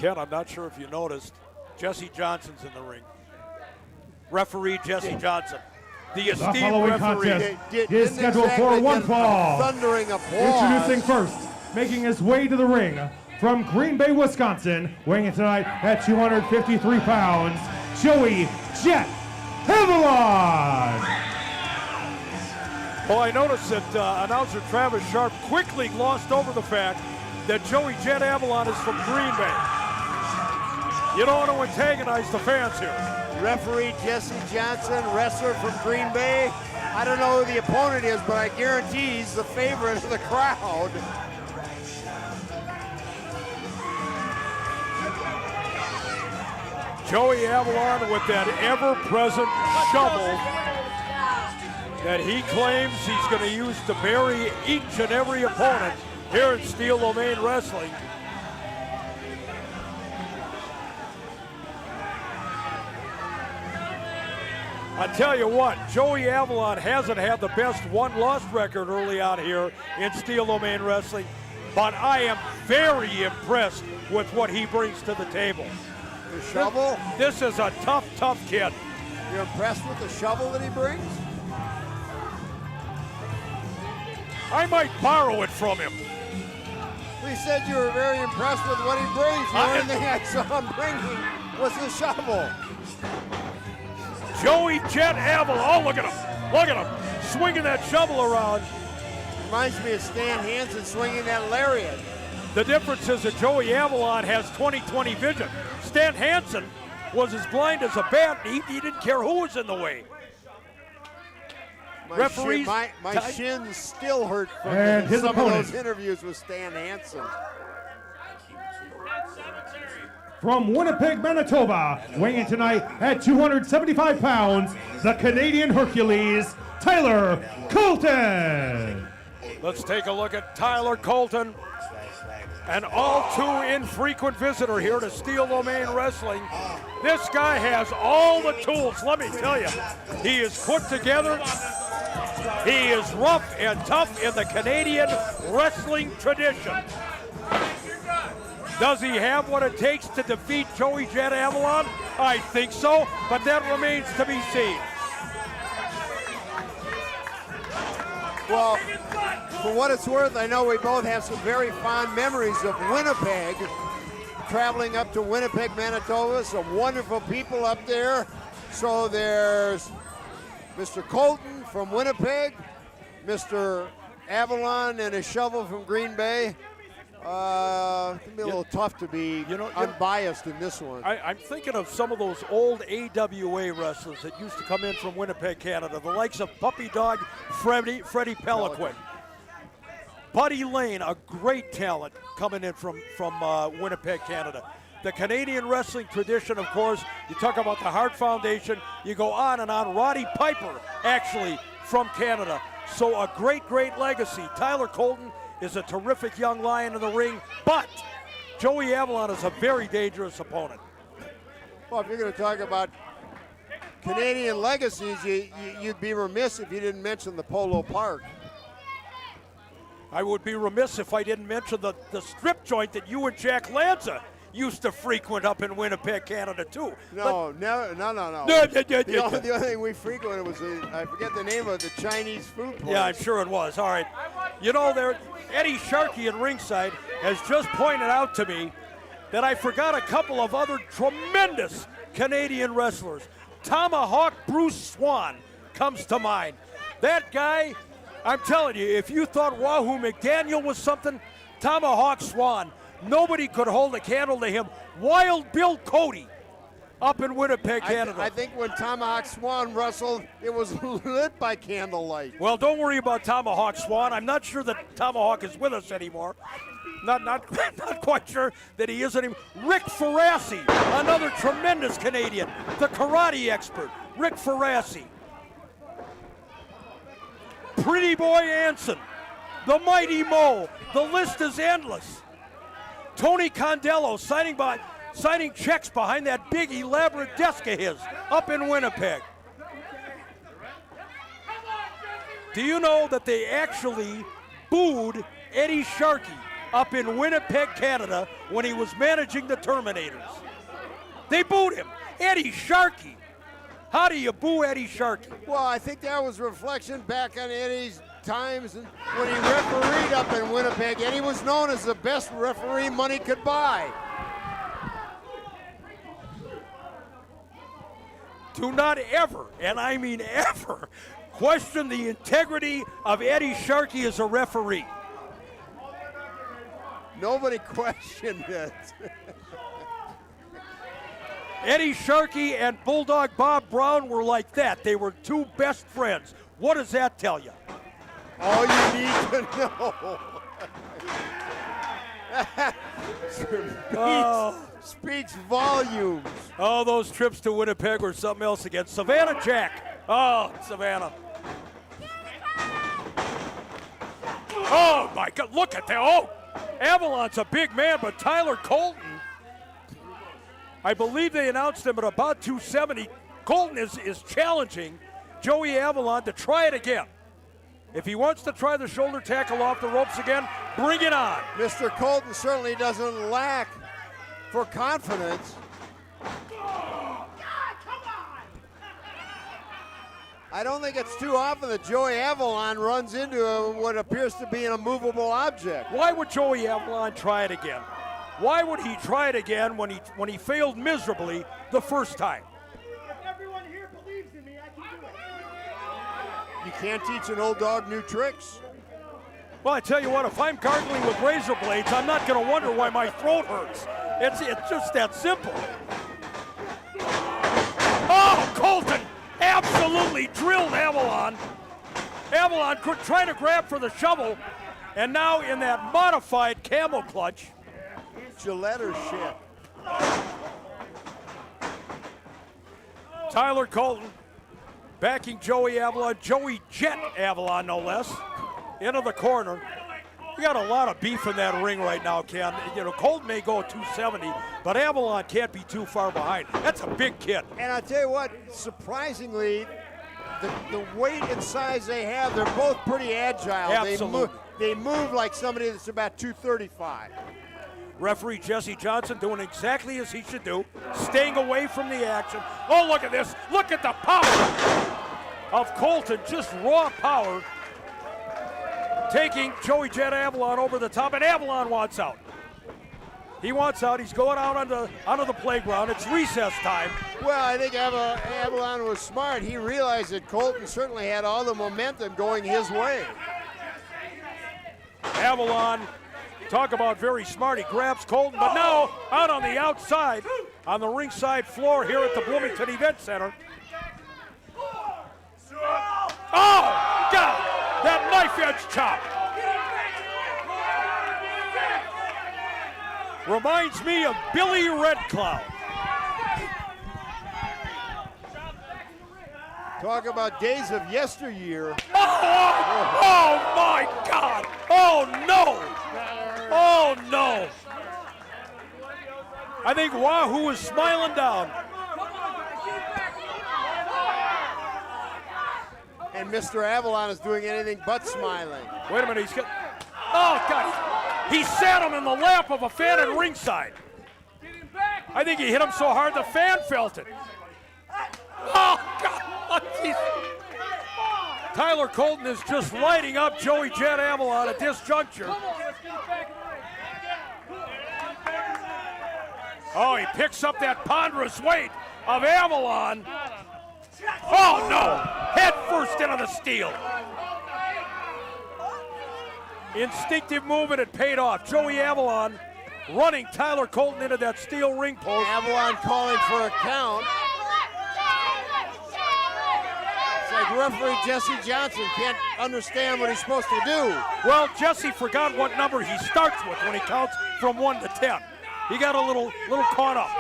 Ken, I'm not sure if you noticed, Jesse Johnson's in the ring. Referee Jesse Johnson. The esteemed following referee. contest is scheduled for one fall. Thundering applause. Introducing first, making his way to the ring from Green Bay, Wisconsin, weighing in tonight at 253 pounds, Joey Jet Avalon. Well, I noticed that announcer Travis Sharp quickly glossed over the fact that Joey Jet Avalon is from Green Bay. You don't want to antagonize the fans here. Referee Jesse Johnson, wrestler from Green Bay. I don't know who the opponent is, but I guarantee he's the favorite of the crowd. Joey Avalon with that ever-present shovel that he claims he's going to use to bury each and every opponent here in Steel Domain Wrestling. I tell you what, Joey Avalon hasn't had the best one-loss record early on here in Steel Domain Wrestling, but I am very impressed with what he brings to the table. The shovel? This is a tough, tough kid. You're impressed with the shovel that he brings? I might borrow it from him. We said you were very impressed with what he brings. The only thing I saw him bringing was the shovel. Joey Jet Avalon. Oh, look at him. Look at him. Swinging that shovel around. Reminds me of Stan Hansen swinging that lariat. The difference is that Joey Avalon has 20/20 vision. Stan Hansen was as blind as a bat. He didn't care who was in the way. Referees, my shins still hurt from some of those interviews with Stan Hansen. From Winnipeg, Manitoba, weighing in tonight at 275 pounds, the Canadian Hercules, Tyler Colton. Let's take a look at Tyler Colton, an all too infrequent visitor here to Steel Domain Wrestling. This guy has all the tools, let me tell you. He is put together. He is rough and tough in the Canadian wrestling tradition. Does he have what it takes to defeat Joey Jet Avalon? I think so, but that remains to be seen. Well, for what it's worth, I know we both have some very fond memories of Winnipeg. Traveling up to Winnipeg, Manitoba, some wonderful people up there. So there's Mr. Colton from Winnipeg, Mr. Avalon and a shovel from Green Bay. It can be a little tough to be unbiased in this one. I'm thinking of some of those old AWA wrestlers that used to come in from Winnipeg, Canada, the likes of Puppy Dog Freddie Peliquin. Buddy Lane, a great talent coming in from Winnipeg, Canada. The Canadian wrestling tradition, of course, you talk about the Hart Foundation, you go on and on. Roddy Piper, actually, from Canada. So a great, great legacy. Tyler Colton is a terrific young lion in the ring, but Joey Avalon is a very dangerous opponent. Well, if you're going to talk about Canadian legacies, you'd be remiss if you didn't mention the Polo Park. I would be remiss if I didn't mention the strip joint that you and Jack Lanza used to frequent up in Winnipeg, Canada, too. No. The only thing we frequented was, I forget the name of the Chinese food place. Yeah, I'm sure it was. All right. You know, Eddie Sharkey at ringside has just pointed out to me that I forgot a couple of other tremendous Canadian wrestlers. Tomahawk Bruce Swan comes to mind. That guy, I'm telling you, if you thought Wahoo McDaniel was something, Tomahawk Swan, nobody could hold a candle to him. Wild Bill Cody up in Winnipeg, Canada. I think when Tomahawk Swan wrestled, it was lit by candlelight. Well, don't worry about Tomahawk Swan. I'm not sure that Tomahawk is with us anymore. Not quite sure that he is anymore. Rick Ferrassi, another tremendous Canadian, the karate expert, Rick Ferrassi. Pretty Boy Anson, the Mighty Mo. The list is endless. Tony Condello signing checks behind that big elaborate desk of his up in Winnipeg. Do you know that they actually booed Eddie Sharkey up in Winnipeg, Canada, when he was managing the Terminators. They booed him. Eddie Sharkey. How do you boo Eddie Sharkey? Well, I think that was a reflection back on Eddie's times when he refereed up in Winnipeg. Eddie was known as the best referee money could buy. Do not ever, and I mean ever, question the integrity of Eddie Sharkey as a referee. Nobody questioned it. Eddie Sharkey and Bulldog Bob Brown were like that. They were two best friends. What does that tell you? All you need to know. Speaks volumes. Oh, those trips to Winnipeg were something else again. Savannah Jack. Oh, Savannah. Oh, my God. Look at that. Oh, Avalon's a big man, but Tyler Colton, I believe they announced him at about 270. Colton is challenging Joey Avalon to try it again. If he wants to try the shoulder tackle off the ropes again, bring it on. Mr. Colton certainly doesn't lack for confidence. I don't think it's too often that Joey Avalon runs into what appears to be an immovable object. Why would Joey Avalon try it again? Why would he try it again when he failed miserably the first time? If everyone here believes in me, I can do it. You can't teach an old dog new tricks. Well, I tell you what, if I'm gargling with razor blades, I'm not going to wonder why my throat hurts. It's just that simple. Oh, Colton absolutely drilled Avalon. Avalon trying to grab for the shovel, and now in that modified camel clutch. Gillette or shit. Tyler Colton backing Joey Avalon, Joey Jet Avalon no less, into the corner. We got a lot of beef in that ring right now, Ken. You know, Colton may go 270, but Avalon can't be too far behind. That's a big kid. And I tell you what, surprisingly, the weight and size they have, they're both pretty agile. Absolutely. They move like somebody that's about 235. Referee Jesse Johnson doing exactly as he should do, staying away from the action. Oh, look at this. Look at the power of Colton, just raw power, taking Joey Jet Avalon over the top, and Avalon wants out. He wants out. He's going out onto the playground. It's recess time. Well, I think Avalon was smart. He realized that Colton certainly had all the momentum going his way. Avalon, talk about very smart. He grabs Colton, but now out on the outside, on the ringside floor here at the Bloomington Event Center. Oh, God! That knife edge chop. Reminds me of Billy Red Cloud. Talk about days of yesteryear. Oh my God! Oh no! Oh no! I think Wahoo is smiling down. And Mr. Avalon is doing anything but smiling. Wait a minute, he's got. Oh God! He sat him in the lap of a fan at ringside. I think he hit him so hard the fan felt it. Oh God! Tyler Colton is just lighting up Joey Jet Avalon at this juncture. Oh, he picks up that ponderous weight of Avalon. Oh no! Head first into the steel. Instinctive movement, it paid off. Joey Avalon running Tyler Colton into that steel ring post. Avalon calling for a count. It's like referee Jesse Johnson can't understand what he's supposed to do. Well, Jesse forgot what number he starts with when he counts from 1 to 10. He got a little caught up.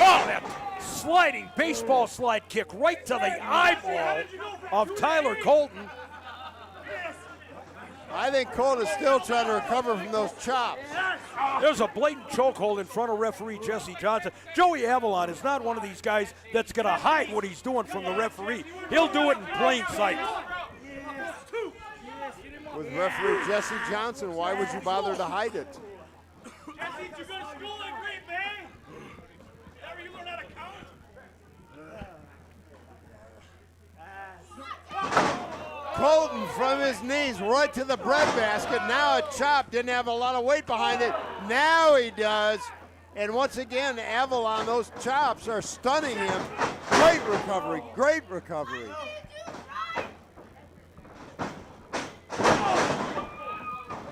Oh, that sliding baseball slide kick right to the eyeball of Tyler Colton. I think Colton is still trying to recover from those chops. There's a blatant chokehold in front of referee Jesse Johnson. Joey Avalon is not one of these guys that's going to hide what he's doing from the referee. He'll do it in plain sight. with referee Jesse Johnson. Why would you bother to hide it? Jesse, did you go to school in Green Bay? Is that where you learned how to count? Colton from his knees right to the breadbasket. Now a chop. Didn't have a lot of weight behind it. Now he does. And once again, Avalon, those chops are stunning him. Great recovery. Great recovery.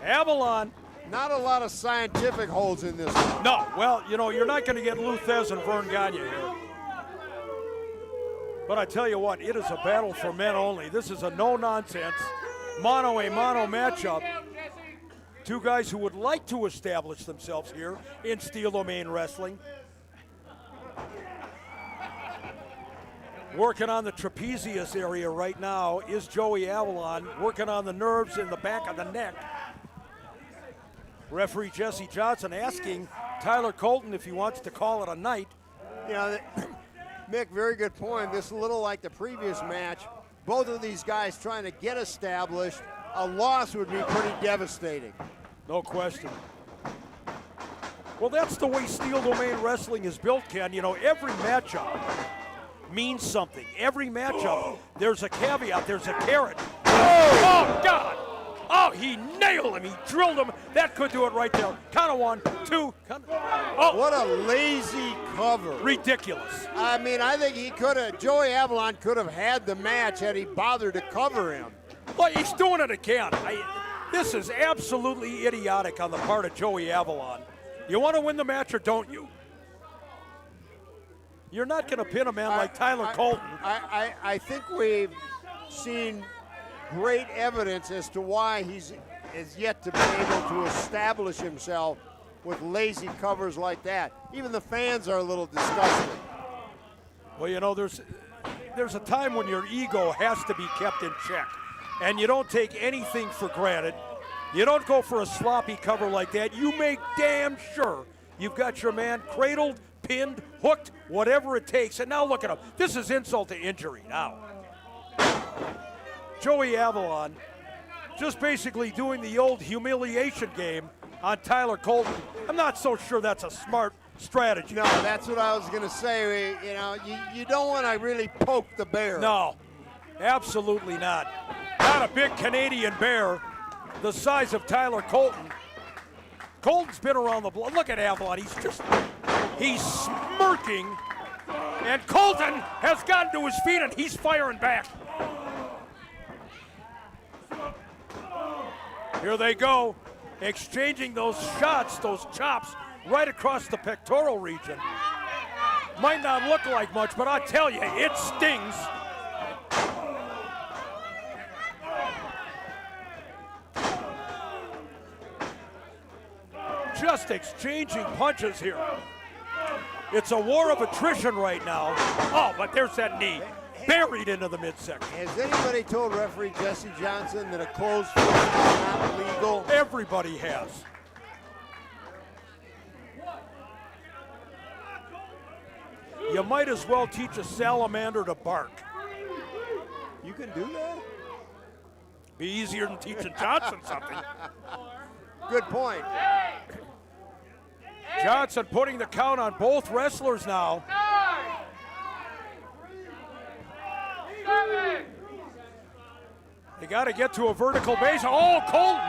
Avalon. Not a lot of scientific holds in this one. No, well, you know, you're not going to get Luthez and Vern Gagne here. But I tell you what, it is a battle for men only. This is a no-nonsense, mano-a-mano matchup. Two guys who would like to establish themselves here in Steel Domain Wrestling. Working on the trapezius area right now is Joey Avalon, working on the nerves in the back of the neck. Referee Jesse Johnson asking Tyler Colton if he wants to call it a night. You know, Mick, very good point. This is a little like the previous match. Both of these guys trying to get established. A loss would be pretty devastating. No question. Well, that's the way Steel Domain Wrestling is built, Ken. You know, every matchup means something. Every matchup, there's a caveat, there's a carrot. Oh, God! Oh, he nailed him. He drilled him. That could do it right there. Count of 1, 2. Oh, what a lazy cover. Ridiculous. I mean, I think he could have, Joey Avalon could have had the match had he bothered to cover him. Well, he's doing it again. This is absolutely idiotic on the part of Joey Avalon. You want to win the match or don't you? You're not going to pin a man like Tyler Colton. I think we've seen great evidence as to why he's is yet to be able to establish himself with lazy covers like that. Even the fans are a little disgusted. Well, you know, there's a time when your ego has to be kept in check, and you don't take anything for granted. You don't go for a sloppy cover like that. You make damn sure you've got your man cradled, pinned, hooked, whatever it takes. And now look at him. This is insult to injury now. Joey Avalon just basically doing the old humiliation game on Tyler Colton. I'm not so sure that's a smart strategy. No, that's what I was going to say. You know, you don't want to really poke the bear. No, absolutely not. Not a big Canadian bear the size of Tyler Colton. Colton's been around the block. Look at Avalon. He's smirking. And Colton has gotten to his feet and he's firing back. Here they go, exchanging those shots, those chops, right across the pectoral region. Might not look like much, but I tell you, it stings. Just exchanging punches here. It's a war of attrition right now. Oh, but there's that knee. Buried into the midsection. Has anybody told referee Jesse Johnson that a closed fist is not legal? Everybody has. You might as well teach a salamander to bark. You can do that? Be easier than teaching Johnson something. Good point. Johnson putting the count on both wrestlers now. They got to get to a vertical base. Oh, Colton!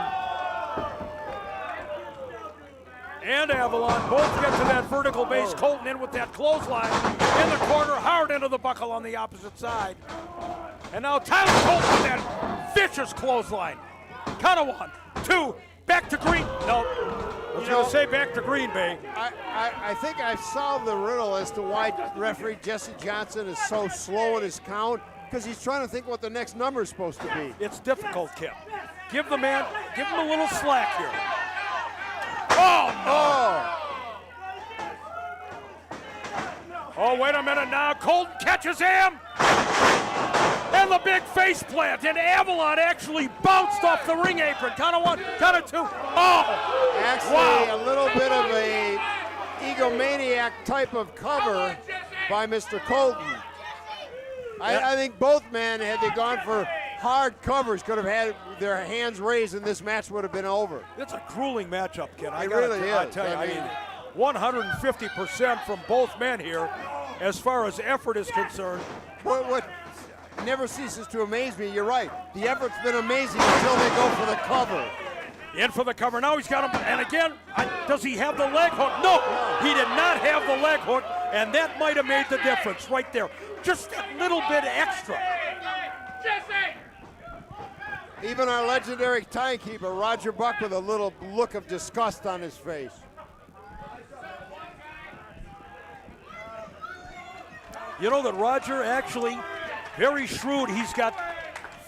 And Avalon both get to that vertical base. Colton in with that clothesline in the corner, hard into the buckle on the opposite side. And now Tyler Colton with that vicious clothesline. Count of 1, 2, back to Green. No, I was going to say back to Green Bay. I think I've solved the riddle as to why referee Jesse Johnson is so slow in his count, because he's trying to think what the next number is supposed to be. It's difficult, Kim. Give him a little slack here. Oh, no. Oh, wait a minute now. Colton catches him. And the big face plant. And Avalon actually bounced off the ring apron. Count of 1, count of 2. Oh! Actually, wow. A little bit of a egomaniac type of cover by Mr. Colton. I think both men, had they gone for hard covers could have had their hands raised and this match would have been over. It's a grueling matchup, Ken. I is. tell you, I mean, 150% from both men here as far as effort is concerned. What never ceases to amaze me, you're right. The effort's been amazing until they go for the cover. In for the cover. Now he's got him. And again, does he have the leg hook? No, he did not have the leg hook, and that might have made the difference right there. Just a little bit extra. Even our legendary timekeeper, Roger Buck, with a little look of disgust on his face. You know that Roger actually, very shrewd. He's got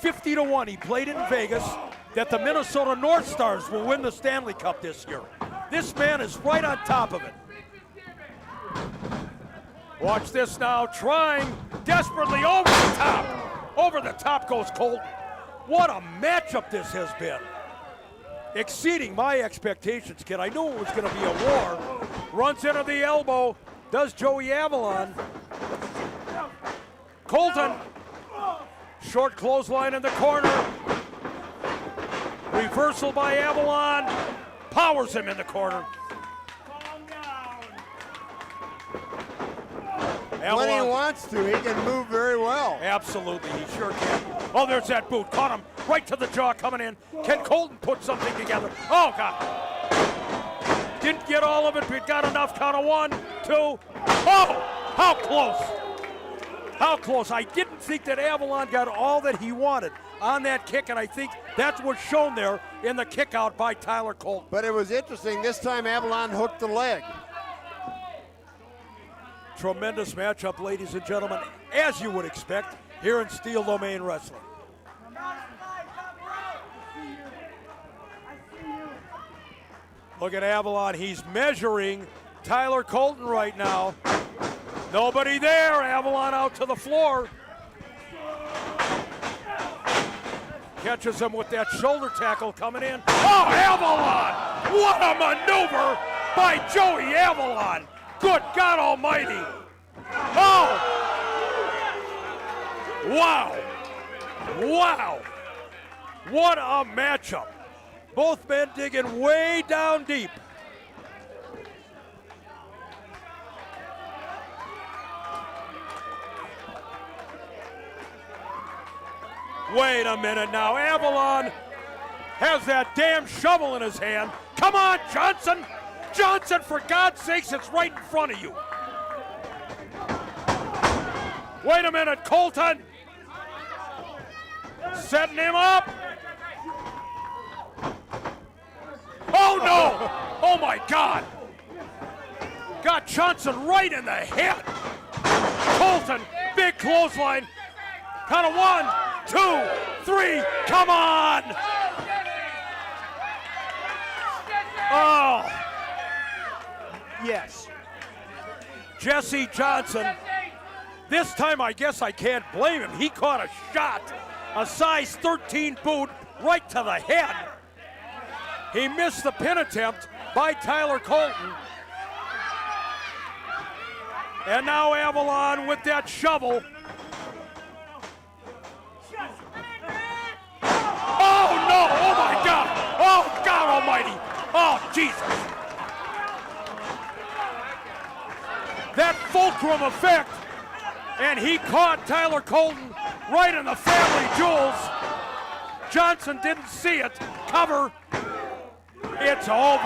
50-1. He played in Vegas that the Minnesota North Stars will win the Stanley Cup this year. This man is right on top of it. Watch this now, trying desperately over the top. Over the top goes Colton. What a matchup this has been. Exceeding my expectations, kid. I knew it was going to be a war. Runs into the elbow, does Joey Avalon. Colton, short clothesline in the corner. Reversal by Avalon, powers him in the corner. When he wants to, he can move very well. Absolutely, he sure can. Oh, there's that boot. Caught him right to the jaw coming in. Can Colton put something together? Oh, God. Didn't get all of it, but got enough. Count of 1, 2. Oh, how close. How close. I didn't think that Avalon got all that he wanted on that kick, and I think that's what's shown there in the kick out by Tyler Colton. But it was interesting. This time Avalon hooked the leg. Tremendous matchup, ladies and gentlemen, as you would expect here in Steel Domain Wrestling. Look at Avalon. He's measuring Tyler Colton right now. Nobody there. Avalon out to the floor. Catches him with that shoulder tackle coming in. Oh, Avalon! What a maneuver by Joey Avalon! Good God Almighty! Oh! Wow! Wow! What a matchup! Both men digging way down deep. Wait a minute now. Avalon has that damn shovel in his hand. Come on, Johnson! Johnson, for God's sakes, it's right in front of you. Wait a minute, Colton. Setting him up. Oh, no! Oh, my God. Got Johnson right in the head. Colton, big clothesline. Count of 1, 2, 3. Come on! Oh. Yes. Jesse Johnson. This time I guess I can't blame him. He caught a shot, a size 13 boot right to the head. He missed the pin attempt by Tyler Colton. And now Avalon with that shovel. Oh no, oh my God, oh God Almighty, oh Jesus. That fulcrum effect, and he caught Tyler Colton right in the family jewels. Johnson didn't see it. Cover. It's over.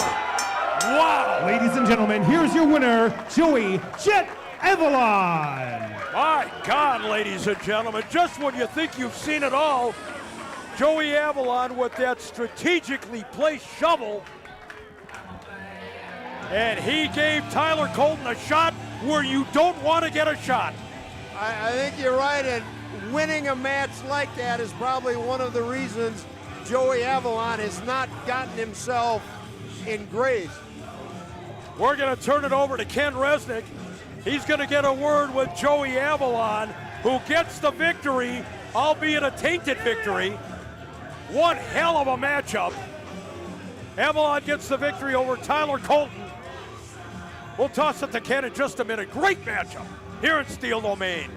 Wow. Ladies and gentlemen, here's your winner, Joey Jet Avalon. My God, ladies and gentlemen, just when you think you've seen it all, Joey Avalon with that strategically placed shovel, and he gave Tyler Colton a shot where you don't want to get a shot. I think you're right, and winning a match like that is probably one of the reasons Joey Avalon has not gotten himself in grace. We're going to turn it over to Ken Resnick. He's going to get a word with Joey Avalon, who gets the victory, albeit a tainted victory. One hell of a matchup. Avalon gets the victory over Tyler Colton. We'll toss it to Ken in just a minute. Great matchup here in Steel Domain.